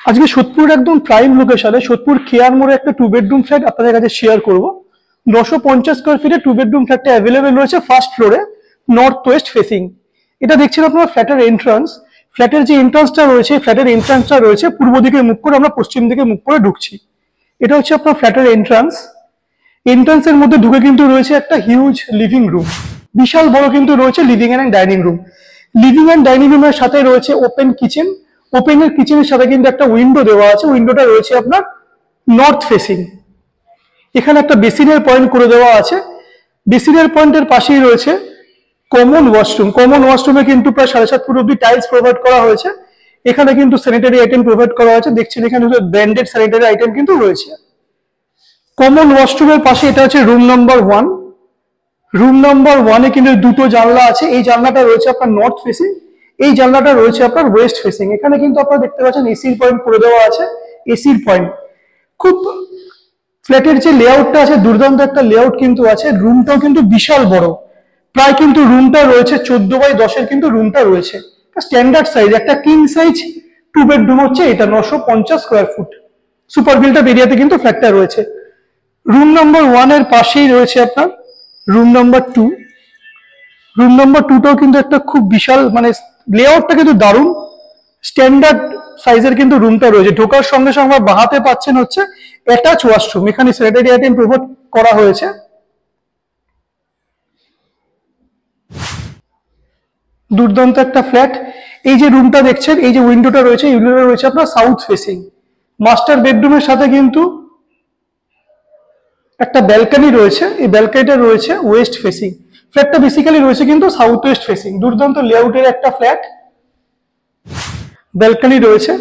আজকে সোদপুর একদম প্রাইম লোকেশনে সোদপুর কেয়ার মোড়ে একটা 2 বেডরুম ফ্ল্যাট আপনাদের কাছে শেয়ার করব। 950 স্কয়ার ফিটে 2 বেডরুম ফ্ল্যাটটা অ্যাভেলেবেল রয়েছে ফার্স্ট ফ্লোরে, নর্থ ওয়েস্ট ফেসিং। এটা দেখছেন আপনারা ফ্ল্যাটের এন্ট্রান্স। ফ্ল্যাটের যে এন্ট্রান্সটা রয়েছে, ফ্ল্যাটের এন্ট্রান্সটা রয়েছে পূর্ব দিকে মুখ করে, আমরা পশ্চিম দিকে মুখ করে ঢুকছি। এটা হচ্ছে আপনার ফ্ল্যাটের এন্ট্রান্স। এন্ট্রান্সের মধ্যে ঢুকে কিন্তু রয়েছে একটা হিউজ লিভিং রুম, বিশাল বড় কিন্তু রয়েছে living and dining room. Living and dining রুমের সাথে রয়েছে ওপেন কিচেন। ওপেনের কিচেনের সাথে কিন্তু একটা উইন্ডো দেওয়া আছে, উইন্ডোটা রয়েছে আপনার নর্থ ফেসিং। এখানে একটা বেসিনের পয়েন্ট করে দেওয়া আছে। বেসিনের পয়েন্টের পাশেই রয়েছে কমন ওয়াশরুম। কমন ওয়াশরুমে কিন্তু প্রায় 7.5 ফুট অব্দি টাইলস প্রোভাইড করা হয়েছে। এখানে কিন্তু স্যানিটারি আইটেম প্রোভাইড করা হয়েছে, দেখছেন এখানে ব্র্যান্ডেড স্যানিটারি আইটেম কিন্তু রয়েছে। কমন ওয়াশরুমের পাশে এটা হচ্ছে রুম নাম্বার 1। রুম নাম্বার 1-এ কিন্তু দুটো জানলা আছে। এই জানলাটা রয়েছে আপনার নর্থ ফেসিং, এই জানলাটা রয়েছে আপনার ওয়েস্ট ফেসিং। এখানে কিন্তু আপনারা দেখতে পাচ্ছেন এসির পয়েন্ট করে দেওয়া আছে, এসির পয়েন্ট। খুব ফ্ল্যাটের যে লেআউটটা আছে দুর্দান্ত একটা লেআউট কিন্তু আছে। রুমটাও কিন্তু বিশাল বড়, প্রায় কিন্তু রুমটা রয়েছে 14x10-এর কিন্তু রুমটা রয়েছে। স্ট্যান্ডার্ড সাইজ একটা কিং সাইজ 2 বেডরুম হচ্ছে এটা, 950 স্কয়ার ফুট। সুপার বিল্টার এরিয়াতে কিন্তু ফ্ল্যাটটা রয়েছে। রুম নাম্বার 1-এর পাশেই রয়েছে আপনার রুম নাম্বার 2। রুম নাম্বার 2টাও কিন্তু একটা খুব বিশাল, মানে লেআউটটা কিন্তু দারুণ, স্ট্যান্ডার্ড সাইজের কিন্তু রুমটা রয়েছে। ঢোকার সঙ্গে সঙ্গে বাহাতে পাচ্ছেন হচ্ছে অ্যাটাচ ওয়াশরুম। এখানে স্যানিটারি আইটেম প্রোভাইড করা হয়েছে। দুর্দান্ত একটা ফ্ল্যাট। এই যে রুমটা দেখছেন, এই যে উইন্ডোটা রয়েছে, এই উইন্ডোটা রয়েছে আপনার সাউথ ফেসিং। মাস্টার বেডরুমের সাথে কিন্তু একটা ব্যালকনি রয়েছে, এই ব্যালকনিটা রয়েছে ওয়েস্ট ফেসিং। ফ্ল্যাটটা বেসিক্যালি রয়েছে কিন্তু সাউথ ওয়েস্ট ফেসিং। দুর্দান্ত লেআউটের একটা ফ্ল্যাট। ব্যালকনি রয়েছে,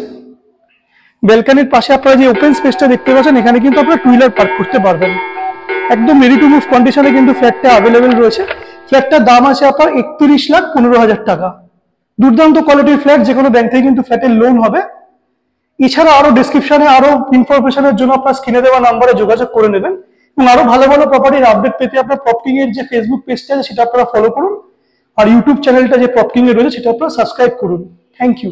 ব্যালকনির পাশে আপনারা যে ওপেন স্পেসটা দেখতে পাচ্ছেন, এখানে কিন্তু আপনারা টু হুইলার পার্ক করতে পারবেন। একদম রেডি টু মুভ কন্ডিশনে কিন্তু ফ্ল্যাটটা অ্যাভেলেবেল রয়েছে। ফ্ল্যাটটার দাম আছে আপনার 31,15,000 টাকা। দুর্দান্ত কোয়ালিটির ফ্ল্যাট, যে কোনো ব্যাংক থেকে কিন্তু ফ্ল্যাটের লোন হবে। এছাড়া আরো ডেসক্রিপশনে আরো ইনফরমেশনের জন্য আপনার স্ক্রিনে দেওয়া নাম্বারে যোগাযোগ করে নেবেন। এবং আরো ভালো ভালো প্রপার্টির আপডেট পেতে আপনার প্রপকিং এর যে ফেসবুক পেজটা আছে সেটা আপনারা ফলো করুন, আর ইউটিউব চ্যানেলটা যে প্রপকিং এর রয়েছে সেটা আপনারা সাবস্ক্রাইব করুন। Thank you.